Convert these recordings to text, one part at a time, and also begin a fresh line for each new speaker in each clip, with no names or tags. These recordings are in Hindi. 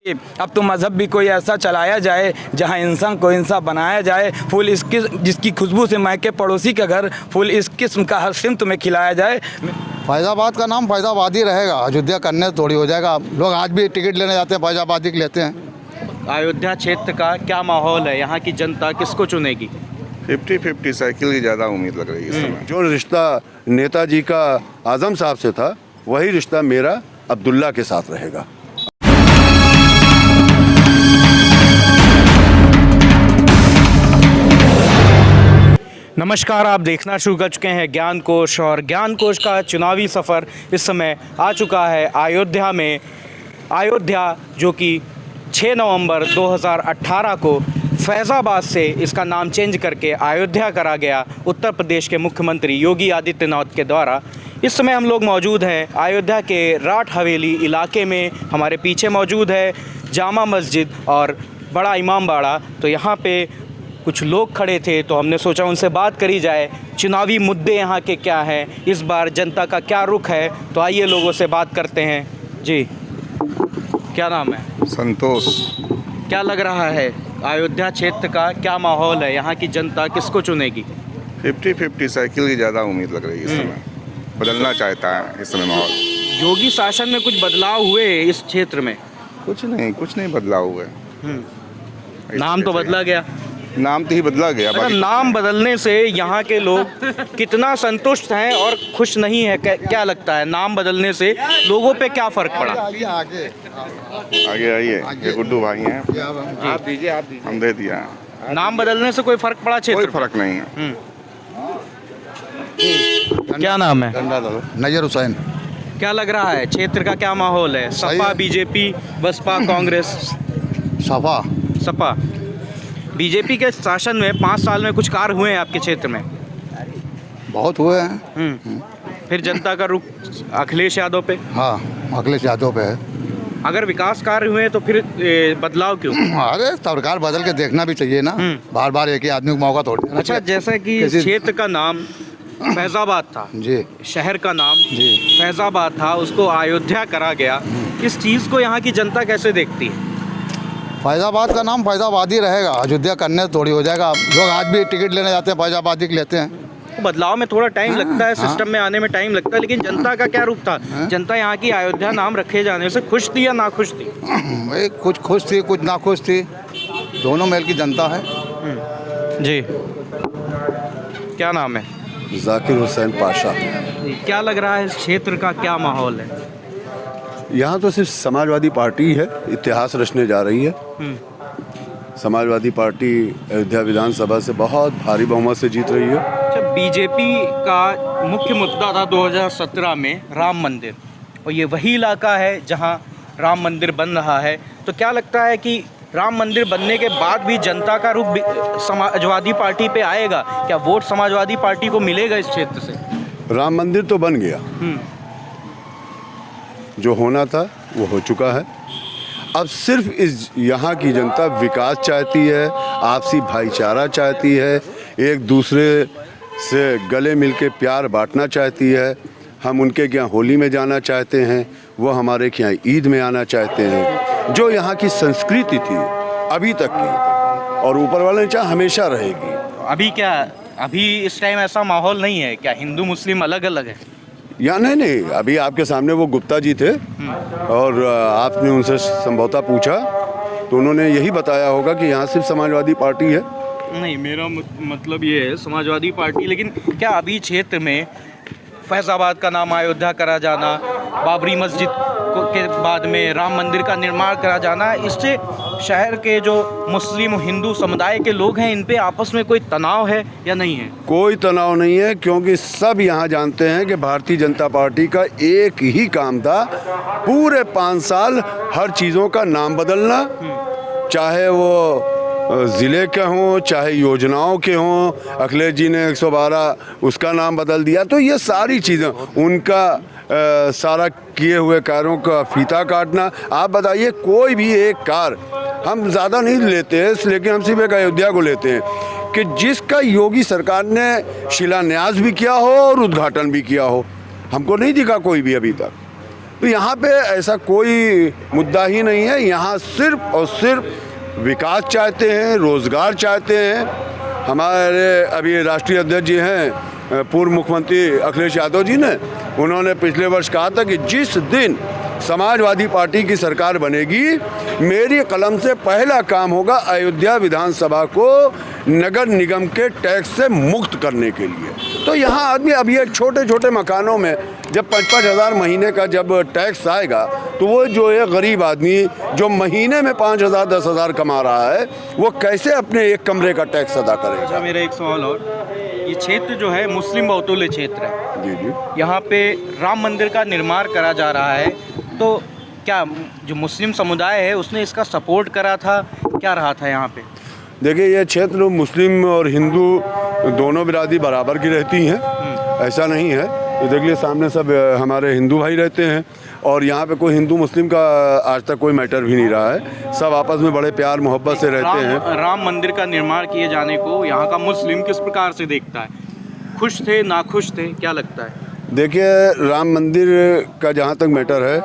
अब तो मज़हब भी कोई ऐसा चलाया जाए जहां इंसान को इंसान बनाया जाए। फूल इस किस्म जिसकी खुशबू से महके पड़ोसी का घर, फूल इस किस्म का हर सिमत में खिलाया जाए।
फैज़ाबाद का नाम फैज़ाबाद ही रहेगा, अयोध्या करने से थोड़ी हो जाएगा। लोग आज भी टिकट लेने जाते हैं, फैज़ाबाद ही लेते हैं।
अयोध्या क्षेत्र का क्या माहौल है, यहाँ की जनता किसको चुनेगी?
50-50 साइकिल की ज़्यादा उम्मीद लग रही है इस समय।
जो रिश्ता नेताजी का आज़म साहब से था, वही रिश्ता मेरा अब्दुल्ला के साथ रहेगा।
नमस्कार, आप देखना शुरू कर चुके हैं ज्ञान कोश, और ज्ञान कोश का चुनावी सफ़र इस समय आ चुका है अयोध्या में। अयोध्या जो कि 6 नवंबर 2018 को फैज़ाबाद से इसका नाम चेंज करके अयोध्या करा गया उत्तर प्रदेश के मुख्यमंत्री योगी आदित्यनाथ के द्वारा। इस समय हम लोग मौजूद हैं अयोध्या के राठ हवेली इलाके में। हमारे पीछे मौजूद है जामा मस्जिद और बड़ा इमाम बाड़ा। तो यहाँ पे कुछ लोग खड़े थे, तो हमने सोचा उनसे बात करी जाए। चुनावी मुद्दे यहाँ के क्या हैं, इस बार जनता का क्या रुख है, तो आइए लोगों से बात करते हैं। जी, क्या नाम है?
संतोष।
क्या लग रहा है अयोध्या क्षेत्र का क्या माहौल है, यहाँ की जनता किसको चुनेगी?
50-50 साइकिल की ज़्यादा उम्मीद लग रही है इस समय। बदलना चाहता है इस समय माहौल।
योगी शासन में कुछ बदलाव हुए इस क्षेत्र में?
कुछ नहीं बदलाव हुआ है।
नाम तो बदला गया,
नाम तो ही बदला गया।
मतलब नाम बदलने से यहाँ के लोग कितना संतुष्ट हैं और खुश नहीं है? क्या लगता है नाम बदलने से लोगों पे क्या फ़र्क पड़ा?
आगे आइए, ये गुड्डू भाई हैं।
आप दीजिए।
हम दे दिया।
नाम बदलने से कोई फ़र्क पड़ा क्षेत्र
कोई फर्क नहीं है।
क्या नाम है?
नजर हुसैन।
क्या लग रहा है क्षेत्र का क्या माहौल है? सपा, बीजेपी, बसपा, कांग्रेस? सपा। बीजेपी के शासन में 5 साल में कुछ कार्य हुए हैं आपके क्षेत्र में?
बहुत हुए हैं।
फिर जनता का रुख अखिलेश यादव पे?
हाँ, अखिलेश यादव पे है।
अगर विकास कार्य हुए तो फिर बदलाव क्यों?
अरे सरकार बदल के देखना भी चाहिए ना, बार बार एक ही आदमी को मौका थोड़ी देना
अच्छा,
चाहिए।
जैसा कि क्षेत्र का नाम फैज़ाबाद था
जी,
शहर का नाम
जी
फैज़ाबाद था, उसको अयोध्या करा गया। इस चीज़ को यहाँ की जनता कैसे देखती है?
फैज़ाबाद का नाम फैज़ाबाद ही रहेगा, अयोध्या करने से थोड़ी हो जाएगा। लोग आज भी टिकट लेने जाते हैं, फैज़ाबाद ही लेते हैं।
बदलाव में थोड़ा टाइम लगता है, सिस्टम में आने में टाइम लगता है, लेकिन जनता का क्या रुख था? जनता यहाँ की अयोध्या नाम रखे जाने से खुश थी या ना खुश थी?
भाई कुछ खुश थी, कुछ ना खुश थी, दोनों मेल की जनता है।
जी, क्या नाम है?
जाकिर हुसैन पाशा।
क्या लग रहा है इस क्षेत्र का क्या माहौल है?
यहाँ तो सिर्फ समाजवादी पार्टी है, इतिहास रचने जा रही है। समाजवादी पार्टी अयोध्या विधानसभा से बहुत भारी बहुमत से जीत रही है।
अच्छा, बीजेपी का मुख्य मुद्दा था 2017 में राम मंदिर, और ये वही इलाका है जहां राम मंदिर बन रहा है। तो क्या लगता है कि राम मंदिर बनने के बाद भी जनता का रुख समाजवादी पार्टी पे आएगा? क्या वोट समाजवादी पार्टी को मिलेगा इस क्षेत्र से?
राम मंदिर तो बन गया, जो होना था वो हो चुका है। अब सिर्फ इस यहाँ की जनता विकास चाहती है, आपसी भाईचारा चाहती है, एक दूसरे से गले मिल के प्यार बांटना चाहती है। हम उनके यहाँ होली में जाना चाहते हैं, वो हमारे यहाँ ईद में आना चाहते हैं। जो यहाँ की संस्कृति थी अभी तक की, और ऊपर वाले ने चाहे हमेशा रहेगी।
अभी क्या, अभी इस टाइम ऐसा माहौल नहीं है क्या? हिंदू मुस्लिम अलग अलग है
या नहीं, अभी आपके सामने वो गुप्ता जी थे और आपने उनसे संभवतः पूछा तो उन्होंने यही बताया होगा कि यहाँ सिर्फ समाजवादी पार्टी है।
नहीं, मेरा मतलब ये है समाजवादी पार्टी, लेकिन क्या अभी क्षेत्र में फैज़ाबाद का नाम अयोध्या करा जाना, बाबरी मस्जिद के बाद में राम मंदिर का निर्माण करा जाना, इससे शहर के जो मुस्लिम हिंदू समुदाय के लोग हैं इन पे आपस में कोई तनाव है या नहीं है?
कोई तनाव नहीं है, क्योंकि सब यहाँ जानते हैं कि भारतीय जनता पार्टी का एक ही काम था पूरे 5 साल हर चीज़ों का नाम बदलना, चाहे वो ज़िले के हों, चाहे योजनाओं के हों। अखिलेश जी ने 112 उसका नाम बदल दिया। तो ये सारी चीज़ें उनका सारा किए हुए कार्यों का फीता काटना। आप बताइए, कोई भी एक कार्य हम ज़्यादा नहीं लेते हैं, लेकिन हम सिर्फ एक अयोध्या को लेते हैं कि जिसका योगी सरकार ने शिलान्यास भी किया हो और उद्घाटन भी किया हो। हमको नहीं दिखा कोई भी अभी तक। तो यहाँ पे ऐसा कोई मुद्दा ही नहीं है। यहाँ सिर्फ और सिर्फ विकास चाहते हैं, रोज़गार चाहते हैं। हमारे अभी राष्ट्रीय अध्यक्ष जी हैं पूर्व मुख्यमंत्री अखिलेश यादव जी ने, उन्होंने पिछले वर्ष कहा था कि जिस दिन समाजवादी पार्टी की सरकार बनेगी, मेरी कलम से पहला काम होगा अयोध्या विधानसभा को नगर निगम के टैक्स से मुक्त करने के लिए। तो यहाँ आदमी अभी एक छोटे छोटे मकानों में जब 5-5 हज़ार महीने का जब टैक्स आएगा, तो वो जो है गरीब आदमी जो महीने में 5 हज़ार 10 हज़ार कमा रहा है, वो कैसे अपने एक कमरे का टैक्स अदा करेगा।
अच्छा, मेरा एक सवाल और, ये क्षेत्र जो है मुस्लिम बहुल्य क्षेत्र है,
जी जी,
यहाँ पे राम मंदिर का निर्माण करा जा रहा है, तो क्या जो मुस्लिम समुदाय है उसने इसका सपोर्ट करा था, क्या रहा था यहाँ पे?
देखिए, ये क्षेत्र मुस्लिम और हिंदू दोनों बिरादरी बराबर की रहती हैं, ऐसा नहीं है। तो देखिए सामने सब हमारे हिंदू भाई रहते हैं और यहाँ पे कोई हिंदू मुस्लिम का आज तक कोई मैटर भी नहीं रहा है। सब आपस में बड़े प्यार मोहब्बत से रहते हैं।
राम मंदिर का निर्माण किए जाने को यहाँ का मुस्लिम किस प्रकार से देखता है? खुश थे, नाखुश थे, क्या लगता है?
देखिए, राम मंदिर का जहाँ तक मैटर है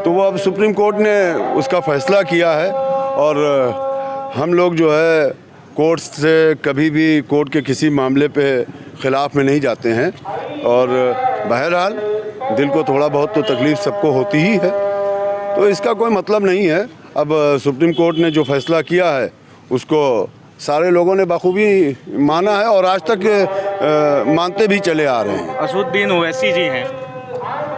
तो वो अब सुप्रीम कोर्ट ने उसका फैसला किया है और हम लोग जो है कोर्ट से कभी भी कोर्ट के किसी मामले पे ख़िलाफ़ में नहीं जाते हैं। और बहरहाल दिल को थोड़ा बहुत तो तकलीफ़ सबको होती ही है, तो इसका कोई मतलब नहीं है। अब सुप्रीम कोर्ट ने जो फैसला किया है उसको सारे लोगों ने बखूबी माना है और आज तक मानते भी चले आ रहे हैं।
असदुद्दीन ओवैसी जी हैं,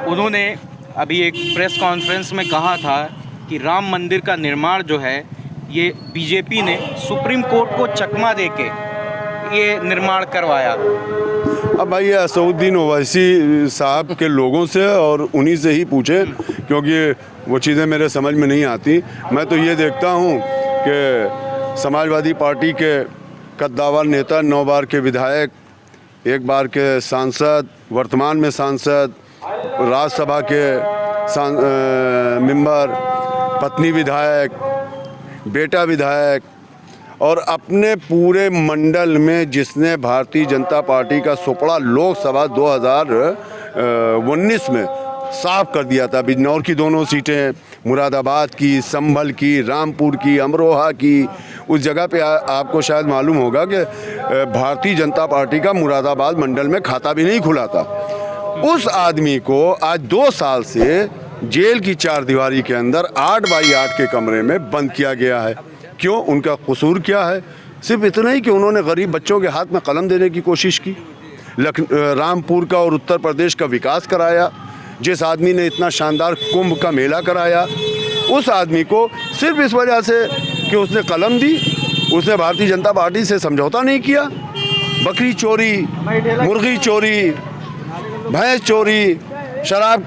उन्होंने अभी एक प्रेस कॉन्फ्रेंस में कहा था कि राम मंदिर का निर्माण जो है ये बीजेपी ने सुप्रीम कोर्ट को चकमा देके ये निर्माण करवाया।
अब भाई असदुद्दीन ओवैसी साहब के लोगों से और उन्हीं से ही पूछे, क्योंकि वो चीज़ें मेरे समझ में नहीं आती। मैं तो ये देखता हूँ कि समाजवादी पार्टी के कद्दावर नेता, 9 बार के विधायक, 1 बार के सांसद, वर्तमान में सांसद, राज्यसभा के मेंबर, पत्नी विधायक, बेटा विधायक, और अपने पूरे मंडल में जिसने भारतीय जनता पार्टी का सुपड़ा लोकसभा 2019 में साफ कर दिया था। बिजनौर की दोनों सीटें, मुरादाबाद की, संभल की, रामपुर की, अमरोहा की, उस जगह पे आपको शायद मालूम होगा कि भारतीय जनता पार्टी का मुरादाबाद मंडल में खाता भी नहीं खुला था। उस आदमी को आज 2 साल से जेल की 4 दीवारी के अंदर 8 बाई 8 के कमरे में बंद किया गया है। क्यों? उनका कसूर क्या है? सिर्फ इतना ही कि उन्होंने गरीब बच्चों के हाथ में कलम देने की कोशिश की, रामपुर का और उत्तर प्रदेश का विकास कराया। जिस आदमी ने इतना शानदार कुंभ का मेला कराया, उस आदमी को सिर्फ इस वजह से कि उसने कलम दी, उसने भारतीय जनता पार्टी से समझौता नहीं किया। बकरी चोरी, मुर्गी चोरी, भैंस चोरी, शराब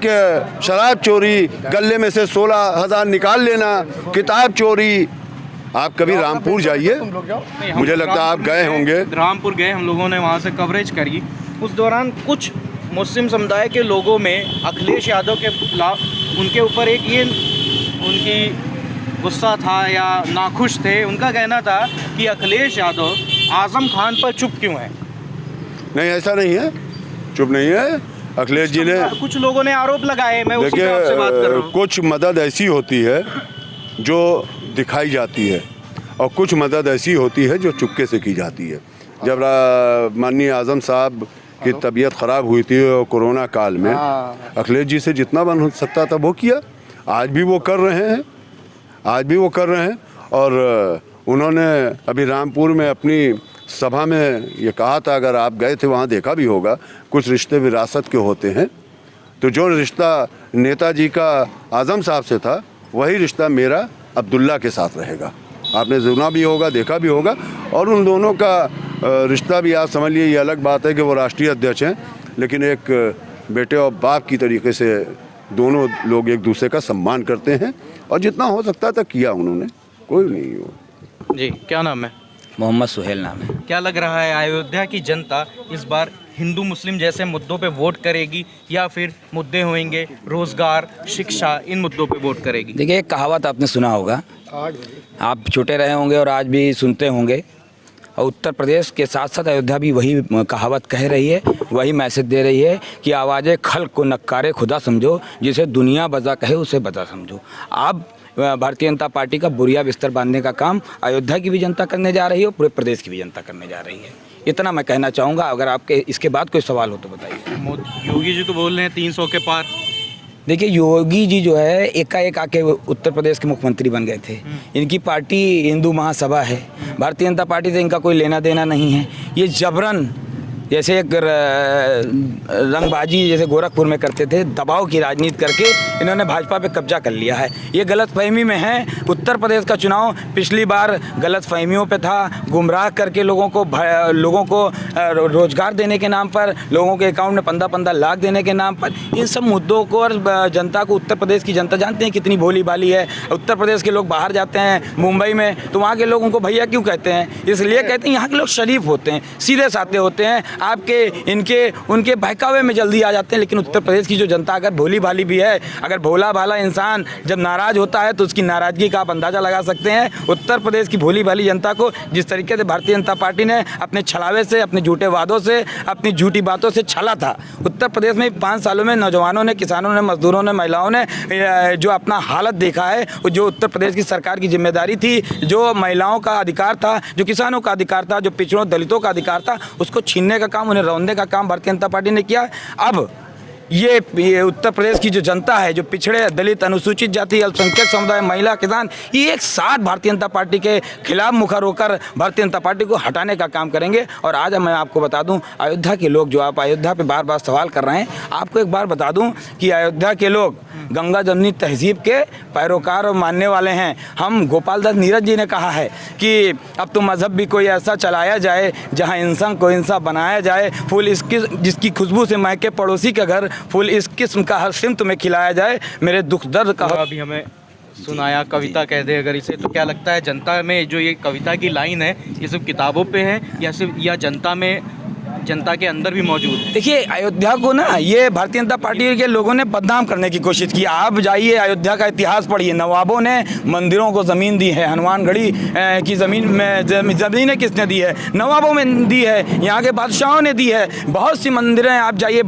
चोरी, गले में से 16,000 निकाल लेना, किताब चोरी। आप कभी रामपुर जाइए, मुझे लगता है आप गए होंगे।
रामपुर गए, हम लोगों ने वहाँ से कवरेज करी। उस दौरान कुछ मुस्लिम समुदाय के लोगों में अखिलेश यादव के खिलाफ, उनके ऊपर एक ये उनकी गुस्सा था या नाखुश थे। उनका कहना था कि अखिलेश यादव आज़म खान पर चुप क्यों है?
नहीं, ऐसा नहीं है, चुप नहीं है। अखिलेश जी ने,
कुछ लोगों ने आरोप लगाए, मैं उसी बात से बात कर रहा हूँ।
कुछ मदद ऐसी होती है जो दिखाई जाती है और कुछ मदद ऐसी होती है जो चुपके से की जाती है। जब माननीय आज़म साहब की तबीयत ख़राब हुई थी और कोरोना काल में, अखिलेश जी से जितना बन सकता था वो किया। आज भी वो कर रहे हैं। और उन्होंने अभी रामपुर में अपनी सभा में ये कहा था, अगर आप गए थे वहाँ देखा भी होगा, कुछ रिश्ते विरासत के होते हैं। तो जो रिश्ता नेताजी का आज़म साहब से था, वही रिश्ता मेरा अब्दुल्ला के साथ रहेगा। आपने सुना भी होगा, देखा भी होगा। और उन दोनों का रिश्ता भी आप समझ लीजिए, ये अलग बात है कि वो राष्ट्रीय अध्यक्ष हैं, लेकिन एक बेटे और बाप की तरीके से दोनों लोग एक दूसरे का सम्मान करते हैं और जितना हो सकता था किया उन्होंने। कोई नहीं हो।
जी, क्या नाम है?
मोहम्मद सुहेल नाम है।
क्या लग रहा है, अयोध्या की जनता इस बार हिंदू मुस्लिम जैसे मुद्दों पे वोट करेगी या फिर मुद्दे होंगे रोजगार, शिक्षा, इन मुद्दों पे वोट करेगी?
देखिए, एक कहावत आपने सुना होगा, आप छोटे रहे होंगे और आज भी सुनते होंगे, और उत्तर प्रदेश के साथ साथ अयोध्या भी वही कहावत कह रही है, वही मैसेज दे रही है कि आवाज़ खल्क को नक्कारे खुदा समझो, जिसे दुनिया बजा कहे उसे बजा समझो। अब भारतीय जनता पार्टी का बुरिया बिस्तर बांधने का काम अयोध्या की भी जनता करने जा रही है और पूरे प्रदेश की भी जनता करने जा रही है। इतना मैं कहना चाहूँगा। अगर आपके इसके बाद कोई सवाल हो तो बताइए।
योगी जी तो बोल रहे हैं 300 के पार।
देखिए, योगी जी जो है एकाएक आके उत्तर प्रदेश के मुख्यमंत्री बन गए थे। इनकी पार्टी हिंदू महासभा है, भारतीय जनता पार्टी से इनका कोई लेना देना नहीं है। ये जबरन जैसे एक रंगबाजी जैसे गोरखपुर में करते थे, दबाव की राजनीति करके इन्होंने भाजपा पे कब्जा कर लिया है। ये गलतफहमी में है। उत्तर प्रदेश का चुनाव पिछली बार गलतफहमियों पे था, गुमराह करके लोगों को रोजगार देने के नाम पर, लोगों के अकाउंट में 15-15 लाख देने के नाम पर, इन सब मुद्दों को और जनता को उत्तर प्रदेश की जनता जानते हैं कितनी भोली भाली है। उत्तर प्रदेश के लोग बाहर जाते हैं मुंबई में तो वहाँ के लोग उनको भैया क्यों कहते हैं? इसलिए कहते हैं यहाँ के लोग शरीफ होते हैं, सीधे साधे होते हैं, आपके इनके उनके बहकावे में जल्दी आ जाते हैं। लेकिन उत्तर प्रदेश की जो जनता अगर भोली भाली भी है, अगर भोला भाला इंसान जब नाराज़ होता है तो उसकी नाराज़गी का आप अंदाज़ा लगा सकते हैं। उत्तर प्रदेश की भोली भाली जनता को जिस तरीके से भारतीय जनता पार्टी ने अपने छलावे से, अपने झूठे वादों से, अपनी झूठी बातों से छला था। उत्तर प्रदेश में 5 सालों में नौजवानों ने, किसानों ने, मजदूरों ने, महिलाओं ने जो अपना हालत देखा है, जो उत्तर प्रदेश की सरकार की जिम्मेदारी थी, जो महिलाओं का अधिकार था, जो किसानों का अधिकार था, जो पिछड़ों दलितों का अधिकार था, उसको छीनने का काम, उन्हें रौंदने का काम भारतीय जनता पार्टी ने किया। अब ये उत्तर प्रदेश की जो जनता है, जो पिछड़े, दलित, अनुसूचित जाति, अल्पसंख्यक समुदाय, महिला, किसान, ये एक साथ भारतीय जनता पार्टी के खिलाफ मुखर होकर भारतीय जनता पार्टी को हटाने का काम करेंगे। और आज मैं आपको बता दूं, अयोध्या के लोग, जो आप अयोध्या पे बार बार सवाल कर रहे हैं, आपको एक बार बता दूं कि अयोध्या के लोग गंगा जमनी तहजीब के पैरोकार और मानने वाले हैं। हम गोपाल दास नीरज जी ने कहा है कि अब तो मज़हब भी कोई ऐसा चलाया जाए जहाँ इंसान को इंसान बनाया जाए, फूल जिसकी खुशबू से महके पड़ोसी का घर, फूल इस किस्म का हर सिमत में खिलाया जाए, मेरे दुख दर्द का।
अभी हमें सुनाया, कविता कह दे अगर इसे, तो क्या लगता है जनता में जो ये कविता की लाइन है, ये सिर्फ किताबों पे है या सिर्फ या जनता के अंदर भी मौजूद है? देखिए,
अयोध्या को ना ये भारतीय जनता पार्टी के लोगों ने बदनाम करने की कोशिश की। आप जाइए अयोध्या का इतिहास पढ़िए। नवाबों ने मंदिरों को ज़मीन दी है, हनुमानगढ़ी की ज़मीन में ज़मीनें किसने दी है? नवाबों में दी है, यहाँ के बादशाहों ने दी है। बहुत सी मंदिरें आप जाइए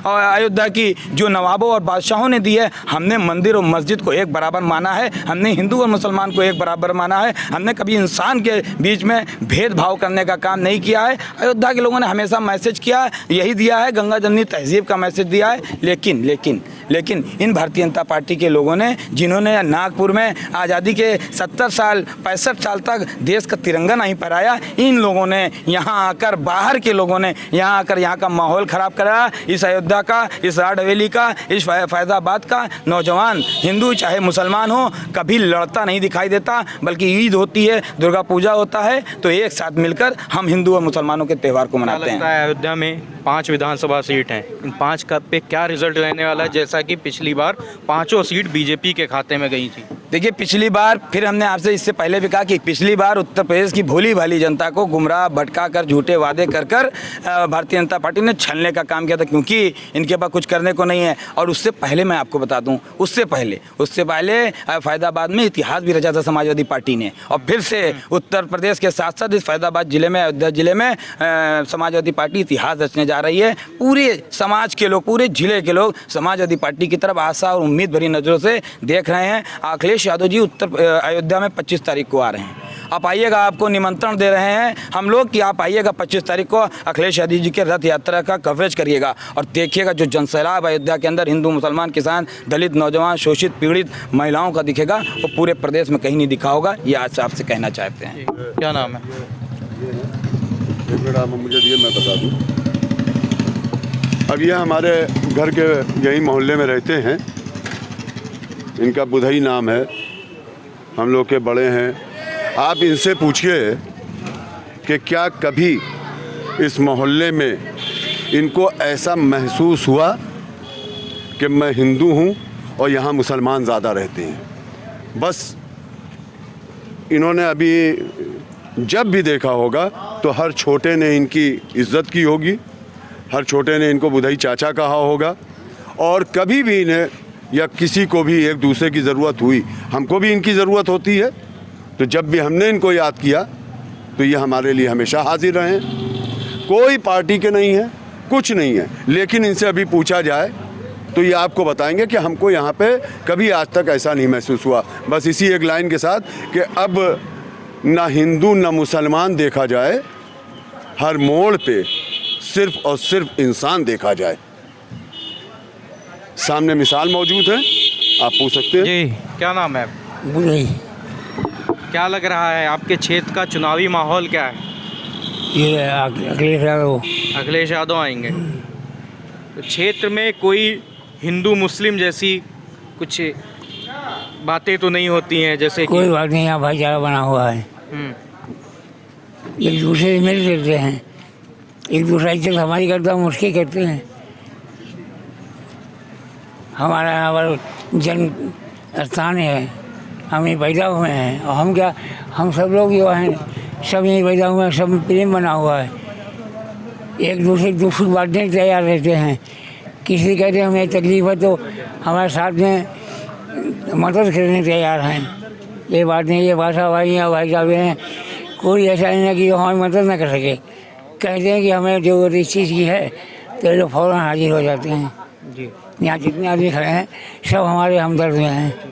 अयोध्या की जो नवाबों और बादशाहों ने दी है। हमने मंदिर और मस्जिद को एक बराबर माना है, हमने हिंदू और मुसलमान को एक बराबर माना है, हमने कभी इंसान के बीच में भेदभाव करने का काम नहीं किया है। अयोध्या के लोगों ने हमेशा मैसेज किया, यही दिया है, गंगा जमनी तहजीब का मैसेज दिया है। लेकिन इन भारतीय जनता पार्टी के लोगों ने, जिन्होंने नागपुर में आज़ादी के 70 साल 65 साल तक देश का तिरंगा नहीं फहराया, इन लोगों ने यहाँ आकर, बाहर के लोगों ने यहाँ आकर यहाँ का माहौल ख़राब कराया। इस अयोध्या का, इस राड हवेली का, इस फैज़ाबाद का नौजवान, हिंदू चाहे मुसलमान हो, कभी लड़ता नहीं दिखाई देता। बल्कि ईद होती है, दुर्गा पूजा होता है तो एक साथ मिलकर हम हिंदू और मुसलमानों के त्यौहार को मनाते हैं।
अयोध्या में 5 विधानसभा सीट हैं, इन 5 का पे क्या रिजल्ट रहने वाला है, जैसा कि पिछली बार 5 सीट बीजेपी के खाते में गई थी?
देखिए, पिछली बार, फिर हमने आपसे इससे पहले भी कहा कि पिछली बार उत्तर प्रदेश की भोली भाली जनता को गुमराह भटका कर, झूठे वादे कर भारतीय जनता पार्टी ने छलने का काम किया था, क्योंकि इनके पास कुछ करने को नहीं है। और उससे पहले मैं आपको बता दूं, उससे पहले फैज़ाबाद में इतिहास भी रचा था समाजवादी पार्टी ने। और फिर से उत्तर प्रदेश के साथ साथ इस फैज़ाबाद जिले में, अयोध्या जिले में समाजवादी पार्टी इतिहास रचने जा रही है। पूरे समाज के लोग, पूरे जिले के लोग समाजवादी पार्टी की तरफ आशा और उम्मीद भरी नज़रों से देख रहे हैं। अखिलेश यादव जी अयोध्या में 25 तारीख को आ रहे हैं। आप आइएगा, आपको निमंत्रण दे रहे हैं हम लोग कि आप आइएगा 25 तारीख को अखिलेश यादव जी के रथ यात्रा का कवरेज करिएगा और देखिएगा जो जनसैलाब अयोध्या के अंदर हिंदू, मुसलमान, किसान, दलित, नौजवान, शोषित, पीड़ित महिलाओं का दिखेगा, वो पूरे प्रदेश में कहीं नहीं दिखा होगा। ये आज से आपसे कहना चाहते हैं।
क्या नाम है?
एक मिनट आप मुझे दिए, मैं बता दूँ। अब ये हमारे घर के यही मोहल्ले में रहते हैं, इनका बुधई नाम है, हम लोग के बड़े हैं। आप इनसे पूछिए कि क्या कभी इस मोहल्ले में इनको ऐसा महसूस हुआ कि मैं हिंदू हूँ और यहाँ मुसलमान ज़्यादा रहते हैं। बस इन्होंने अभी जब भी देखा होगा तो हर छोटे ने इनकी इज्जत की होगी, हर छोटे ने इनको बुधई चाचा कहा होगा। और कभी भी इन्हें या किसी को भी एक दूसरे की ज़रूरत हुई, हमको भी इनकी ज़रूरत होती है, तो जब भी हमने इनको याद किया तो ये हमारे लिए हमेशा हाजिर रहें। कोई पार्टी के नहीं है, कुछ नहीं है, लेकिन इनसे अभी पूछा जाए तो ये आपको बताएंगे कि हमको यहाँ पे कभी आज तक ऐसा नहीं महसूस हुआ। बस इसी एक लाइन के साथ कि अब ना हिंदू ना मुसलमान देखा जाए, हर मोड़ पे सिर्फ और सिर्फ इंसान देखा जाए। सामने मिसाल मौजूद है, आप पूछ सकते हैं।
जी, क्या नाम है? क्या लग रहा है आपके क्षेत्र का चुनावी माहौल क्या है?
ये अखिलेश यादव।
अखिलेश यादव आएंगे। तो क्षेत्र में कोई हिंदू मुस्लिम जैसी कुछ बातें तो नहीं होती हैं, जैसे
कोई बात नहीं, यहाँ भाईचारा बना हुआ है, एक दूसरे से मिल लेते हैं, एक दूसरा इज्जत हमारी करता हम उसकी करते हैं। हमारा यहाँ पर जन्म स्थान है, हम यहीं पैदा हुए हैं, और हम क्या, हम सब लोग जो हैं सब यहीं पैदा हुए हैं, सब में प्रेम बना हुआ है, एक दूसरे दुख सुख बांटने के तैयार रहते हैं। किसी कहते हैं हमें तकलीफ है तो हमारे साथ में मदद करने तैयार हैं। ये बात नहीं, ये भाषा भाई हैं, भाई साहब हैं, कोई ऐसा नहीं है कि जो हमारी मदद ना कर सके। कहते हैं कि हमें ज़रूरत इस चीज़ की है तो ये लोग फ़ौरन हाजिर हो जाते हैं।
जी,
यहाँ जितने आदमी खड़े हैं सब हमारे हमदर्द में हैं।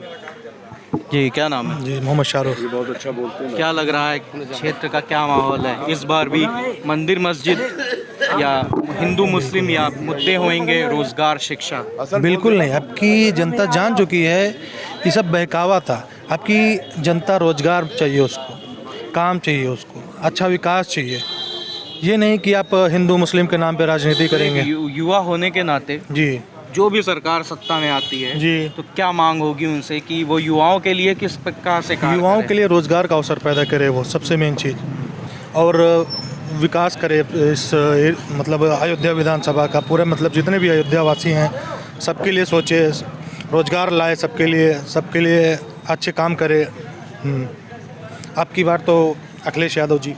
जी, क्या नाम है?
जी, मोहम्मद शाहरुख।
बहुत अच्छा बोलते हैं।
क्या लग रहा है क्षेत्र का क्या माहौल है? इस बार भी मंदिर मस्जिद या हिंदू मुस्लिम या मुद्दे होंगे, रोजगार शिक्षा?
बिल्कुल नहीं, आपकी जनता जान चुकी है ये सब बहकावा था। आपकी जनता रोजगार चाहिए, उसको काम चाहिए, उसको अच्छा विकास चाहिए। ये नहीं कि आप हिंदू मुस्लिम के नाम पे राजनीति करेंगे।
युवा होने के नाते
जी
जो भी सरकार सत्ता में आती है
जी,
तो क्या मांग होगी उनसे कि वो युवाओं के लिए किस प्रकार से कार्य
युवाओं
करें?
के लिए रोजगार का अवसर पैदा करे, वो सबसे मेन चीज़, और विकास करे इस मतलब अयोध्या विधानसभा का पूरे, मतलब जितने भी अयोध्या वासी हैं सबके लिए सोचे, रोजगार लाए सबके लिए अच्छे काम करे। आपकी बात तो अखिलेश यादव जी।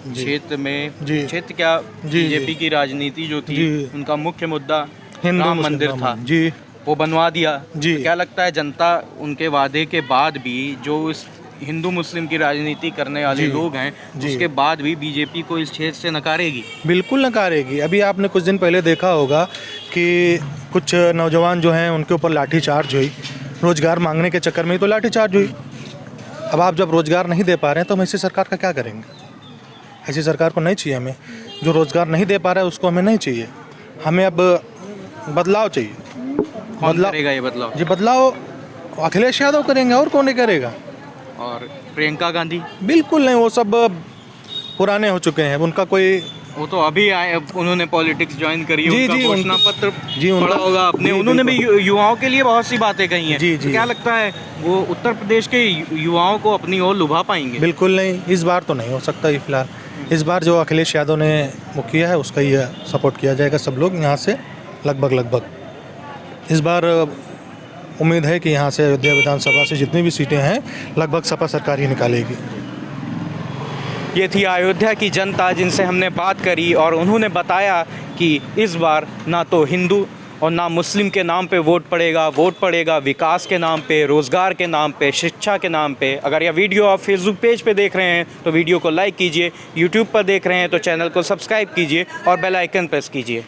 क्षेत्र में
जी।
क्षेत्र क्या
जी,
बीजेपी की राजनीति जो थी
जी।
उनका मुख्य मुद्दा
हिंदू
राम
मुस्लिम
मंदिर
राम
था
जी
वो बनवा दिया।
जी।
क्या लगता है जनता उनके वादे के बाद भी जो इस हिंदू मुस्लिम की राजनीति करने वाले
जी।
लोग हैं
जी।
उसके बाद भी बीजेपी को इस क्षेत्र से नकारेगी?
बिल्कुल नकारेगी। अभी आपने कुछ दिन पहले देखा होगा कि कुछ नौजवान जो हैं उनके ऊपर लाठीचार्ज हुई, रोजगार मांगने के चक्कर में ही तो लाठीचार्ज हुई। अब आप जब रोजगार नहीं दे पा रहे हैं तो हम ऐसी सरकार का क्या करेंगे? ऐसी सरकार को नहीं चाहिए हमें। जो रोजगार नहीं दे पा रहा है उसको हमें नहीं चाहिए। हमें अब बदलाव चाहिए।
कौन करेगा ये बदलाव?
जी, बदलाव अखिलेश यादव करेंगे, और कौन नहीं करेगा।
और प्रियंका गांधी?
बिल्कुल नहीं, वो सब पुराने हो चुके हैं, उनका कोई।
वो तो अभी आए, उन्होंने पॉलिटिक्स ज्वाइन करी है,
जी,
उनका
जी,
घोषणा
उनका-
पत्र
जी, उनका-
पढ़ा होगा आपने।
जी,
उन्होंने भी युवाओं के लिए बहुत सी बातें कही हैं।
जी,
तो
जी।
क्या लगता है वो उत्तर प्रदेश के युवाओं को अपनी ओर लुभा पाएंगे?
बिल्कुल नहीं, इस बार तो नहीं हो सकता ये फिलहाल। इस बार जो अखिलेश यादव ने वो किया है उसका ही सपोर्ट किया जाएगा, सब लोग यहाँ से लगभग। इस बार उम्मीद है कि यहाँ से अयोध्या विधानसभा से जितनी भी सीटें हैं लगभग सपा सरकार ही निकालेगी।
ये थी अयोध्या की जनता जिनसे हमने बात करी और उन्होंने बताया कि इस बार ना तो हिंदू और ना मुस्लिम के नाम पे वोट पड़ेगा विकास के नाम पे, रोज़गार के नाम पे, शिक्षा के नाम पे। अगर यह वीडियो आप फेसबुक पेज पे देख रहे हैं तो वीडियो को लाइक कीजिए, यूट्यूब पर देख रहे हैं तो चैनल को सब्सक्राइब कीजिए और बेल आइकन प्रेस कीजिए।